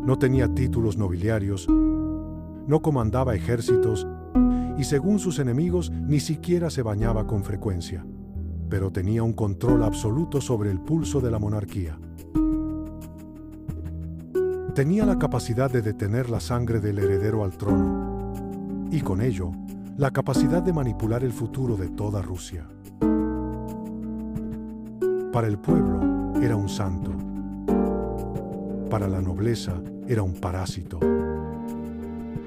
No tenía títulos nobiliarios, no comandaba ejércitos y, según sus enemigos, ni siquiera se bañaba con frecuencia, pero tenía un control absoluto sobre el pulso de la monarquía. Tenía la capacidad de detener la sangre del heredero al trono y, con ello, la capacidad de manipular el futuro de toda Rusia. Para el pueblo era un santo. Para la nobleza era un parásito.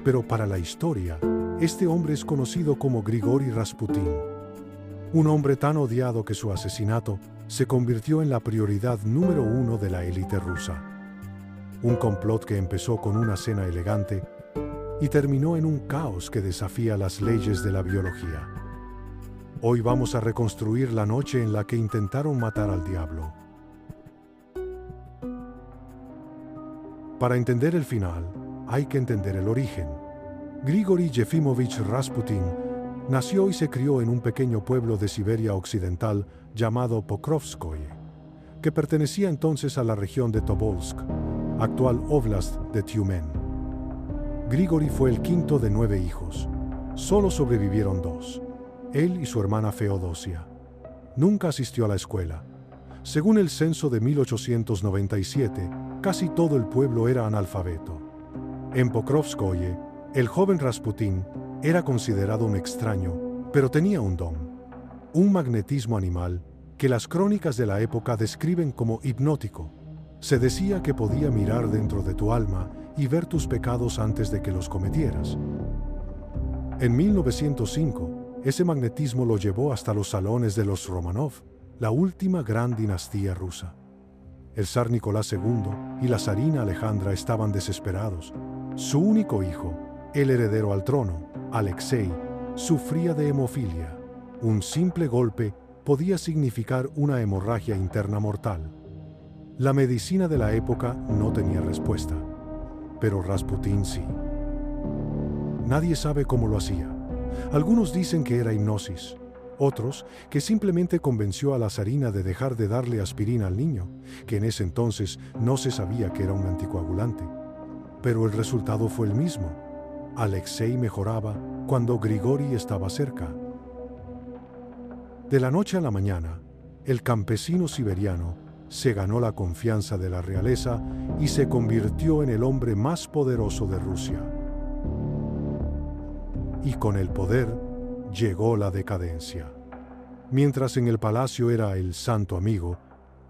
Pero para la historia, este hombre es conocido como Grigori Rasputin, un hombre tan odiado que su asesinato se convirtió en la prioridad número 1 de la élite rusa. Un complot que empezó con una cena elegante y terminó en un caos que desafía las leyes de la biología. Hoy vamos a reconstruir la noche en la que intentaron matar al diablo. Para entender el final, hay que entender el origen. Grigori Yefimovich Rasputin nació y se crió en un pequeño pueblo de Siberia Occidental llamado Pokrovskoye, que pertenecía entonces a la región de Tobolsk, actual Oblast de Tyumen. Grigori fue el quinto de 9 hijos. Solo sobrevivieron 2, él y su hermana Feodosia. Nunca asistió a la escuela. Según el censo de 1897, casi todo el pueblo era analfabeto. En Pokrovskoye, el joven Rasputin era considerado un extraño, pero tenía un don, un magnetismo animal que las crónicas de la época describen como hipnótico. Se decía que podía mirar dentro de tu alma y ver tus pecados antes de que los cometieras. En 1905, ese magnetismo lo llevó hasta los salones de los Romanov, la última gran dinastía rusa. El zar Nicolás II y la zarina Alejandra estaban desesperados. Su único hijo, el heredero al trono, Alexei, sufría de hemofilia. Un simple golpe podía significar una hemorragia interna mortal. La medicina de la época no tenía respuesta, pero Rasputin sí. Nadie sabe cómo lo hacía. Algunos dicen que era hipnosis, otros que simplemente convenció a la zarina de dejar de darle aspirina al niño, que en ese entonces no se sabía que era un anticoagulante. Pero el resultado fue el mismo. Alexei mejoraba cuando Grigori estaba cerca. De la noche a la mañana, el campesino siberiano se ganó la confianza de la realeza y se convirtió en el hombre más poderoso de Rusia. Y con el poder llegó la decadencia. Mientras en el palacio era el santo amigo,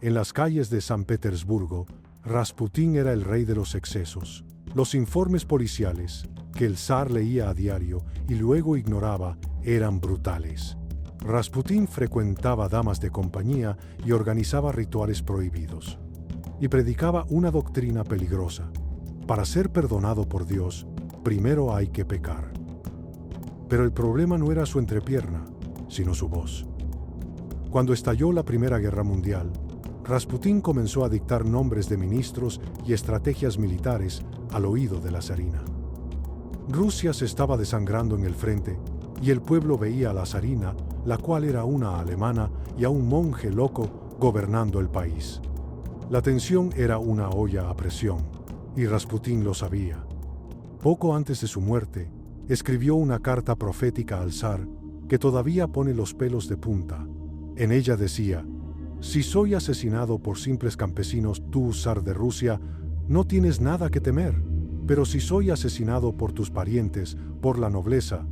en las calles de San Petersburgo, Rasputin era el rey de los excesos. Los informes policiales, que el zar leía a diario y luego ignoraba, eran brutales. Rasputin frecuentaba damas de compañía y organizaba rituales prohibidos. Y predicaba una doctrina peligrosa. Para ser perdonado por Dios, primero hay que pecar. Pero el problema no era su entrepierna, sino su voz. Cuando estalló la Primera Guerra Mundial, Rasputin comenzó a dictar nombres de ministros y estrategias militares al oído de la zarina. Rusia se estaba desangrando en el frente y el pueblo veía a la zarina, la cual era una alemana, y a un monje loco gobernando el país. La tensión era una olla a presión, y Rasputin lo sabía. Poco antes de su muerte, escribió una carta profética al zar que todavía pone los pelos de punta. En ella decía: «Si soy asesinado por simples campesinos, tú, zar de Rusia, no tienes nada que temer. Pero si soy asesinado por tus parientes, por la nobleza,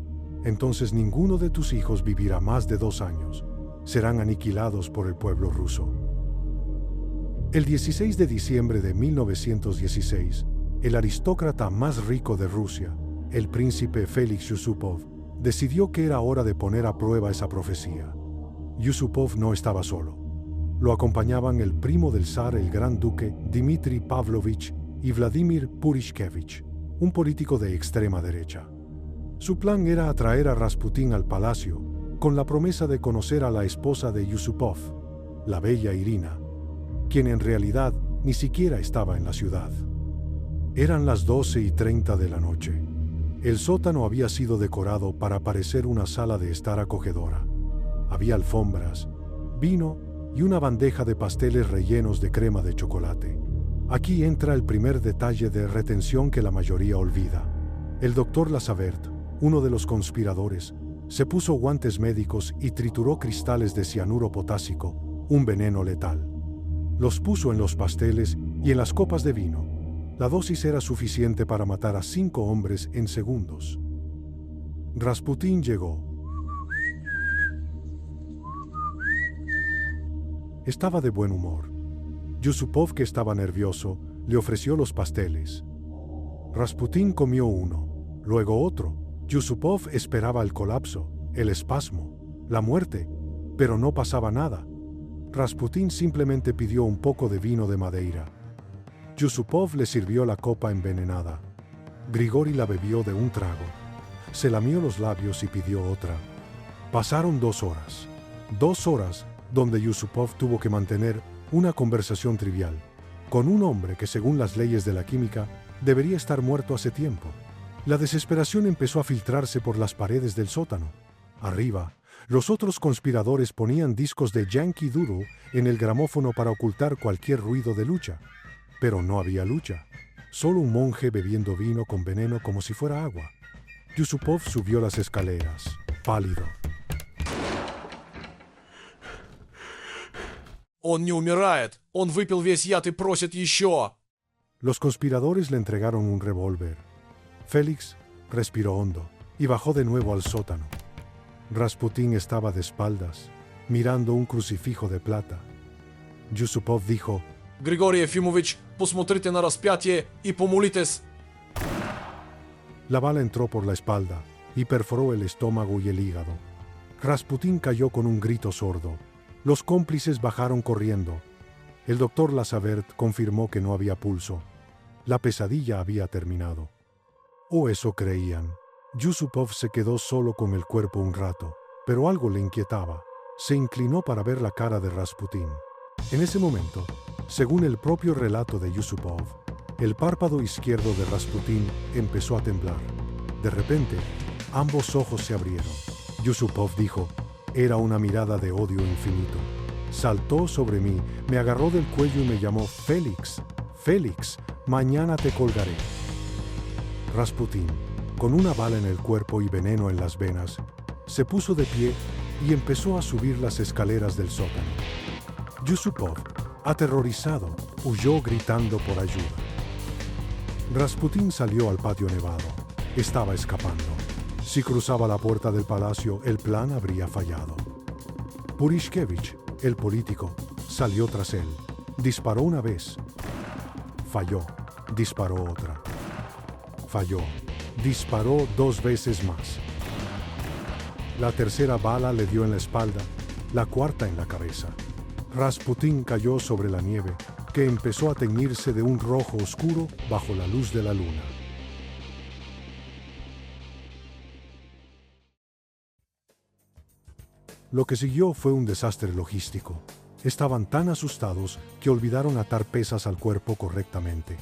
entonces ninguno de tus hijos vivirá más de 2 años. Serán aniquilados por el pueblo ruso». El 16 de diciembre de 1916, el aristócrata más rico de Rusia, el príncipe Félix Yusupov, decidió que era hora de poner a prueba esa profecía. Yusupov no estaba solo. Lo acompañaban el primo del zar, el gran duque Dmitri Pavlovich, y Vladimir Purishkevich, un político de extrema derecha. Su plan era atraer a Rasputin al palacio con la promesa de conocer a la esposa de Yusupov, la bella Irina, quien en realidad ni siquiera estaba en la ciudad. Eran las 12:30 de la noche. El sótano había sido decorado para parecer una sala de estar acogedora. Había alfombras, vino y una bandeja de pasteles rellenos de crema de chocolate. Aquí entra el primer detalle de retención que la mayoría olvida. El doctor Lazavert, uno de los conspiradores, se puso guantes médicos y trituró cristales de cianuro potásico, un veneno letal. Los puso en los pasteles y en las copas de vino. La dosis era suficiente para matar a 5 hombres en segundos. Rasputín llegó. Estaba de buen humor. Yusupov, que estaba nervioso, le ofreció los pasteles. Rasputín comió uno, luego otro. Yusupov esperaba el colapso, el espasmo, la muerte, pero no pasaba nada. Rasputín simplemente pidió un poco de vino de Madeira. Yusupov le sirvió la copa envenenada. Grigori la bebió de un trago. Se lamió los labios y pidió otra. Pasaron 2 horas. 2 horas donde Yusupov tuvo que mantener una conversación trivial con un hombre que, según las leyes de la química, debería estar muerto hace tiempo. La desesperación empezó a filtrarse por las paredes del sótano. Arriba, los otros conspiradores ponían discos de Yankee Doodle en el gramófono para ocultar cualquier ruido de lucha. Pero no había lucha. Solo un monje bebiendo vino con veneno como si fuera agua. Yusupov subió las escaleras, pálido. Он не умирает. Он выпил весь яд и просит еще. Los conspiradores le entregaron un revólver. Félix respiró hondo y bajó de nuevo al sótano. Rasputín estaba de espaldas, mirando un crucifijo de plata. Yusupov dijo: Григорий Ефимович, посмотрите на распятие и помолитесь. La bala entró por la espalda y perforó el estómago y el hígado. Rasputín cayó con un grito sordo. Los cómplices bajaron corriendo. El doctor Lazavert confirmó que no había pulso. La pesadilla había terminado. O eso creían. Yusupov se quedó solo con el cuerpo un rato, pero algo le inquietaba. Se inclinó para ver la cara de Rasputín. En ese momento, según el propio relato de Yusupov, el párpado izquierdo de Rasputín empezó a temblar. De repente, ambos ojos se abrieron. Yusupov dijo: era una mirada de odio infinito. Saltó sobre mí, me agarró del cuello y me llamó: Félix, Félix, mañana te colgaré. Rasputín, con una bala en el cuerpo y veneno en las venas, se puso de pie y empezó a subir las escaleras del sótano. Yusupov, aterrorizado, huyó gritando por ayuda. Rasputín salió al patio nevado. Estaba escapando. Si cruzaba la puerta del palacio, el plan habría fallado. Purishkevich, el político, salió tras él. Disparó una vez. Falló. Disparó otra. Falló. Disparó 2 veces más. La tercera bala le dio en la espalda, la cuarta en la cabeza. Rasputín cayó sobre la nieve, que empezó a teñirse de un rojo oscuro bajo la luz de la luna. Lo que siguió fue un desastre logístico. Estaban tan asustados que olvidaron atar pesas al cuerpo correctamente.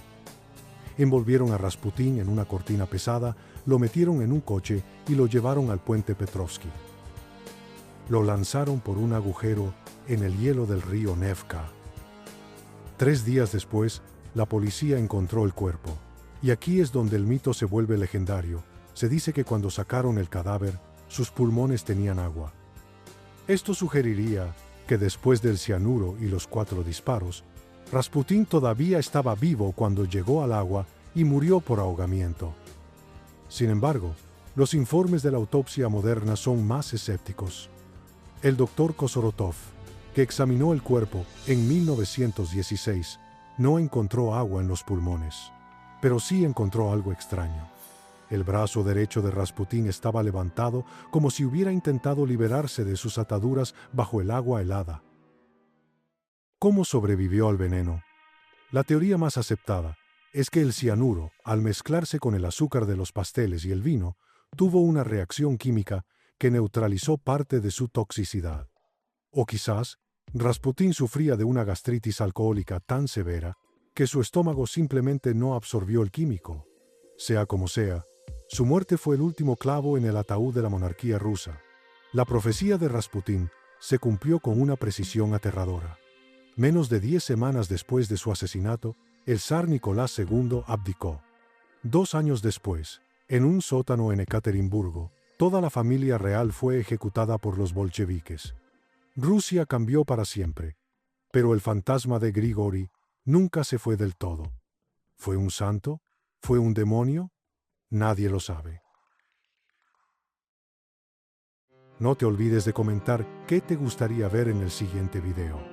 Envolvieron a Rasputín en una cortina pesada, lo metieron en un coche y lo llevaron al puente Petrovsky. Lo lanzaron por un agujero en el hielo del río Nevka. 3 días después, la policía encontró el cuerpo. Y aquí es donde el mito se vuelve legendario. Se dice que cuando sacaron el cadáver, sus pulmones tenían agua. Esto sugeriría que después del cianuro y los 4 disparos, Rasputín todavía estaba vivo cuando llegó al agua y murió por ahogamiento. Sin embargo, los informes de la autopsia moderna son más escépticos. El doctor Kosorotov, que examinó el cuerpo en 1916, no encontró agua en los pulmones, pero sí encontró algo extraño. El brazo derecho de Rasputín estaba levantado como si hubiera intentado liberarse de sus ataduras bajo el agua helada. ¿Cómo sobrevivió al veneno? La teoría más aceptada es que el cianuro, al mezclarse con el azúcar de los pasteles y el vino, tuvo una reacción química que neutralizó parte de su toxicidad. O quizás, Rasputín sufría de una gastritis alcohólica tan severa que su estómago simplemente no absorbió el químico. Sea como sea, su muerte fue el último clavo en el ataúd de la monarquía rusa. La profecía de Rasputín se cumplió con una precisión aterradora. Menos de 10 semanas después de su asesinato, el zar Nicolás II abdicó. 2 años después, en un sótano en Ekaterimburgo, toda la familia real fue ejecutada por los bolcheviques. Rusia cambió para siempre, pero el fantasma de Grigori nunca se fue del todo. ¿Fue un santo? ¿Fue un demonio? Nadie lo sabe. No te olvides de comentar qué te gustaría ver en el siguiente video.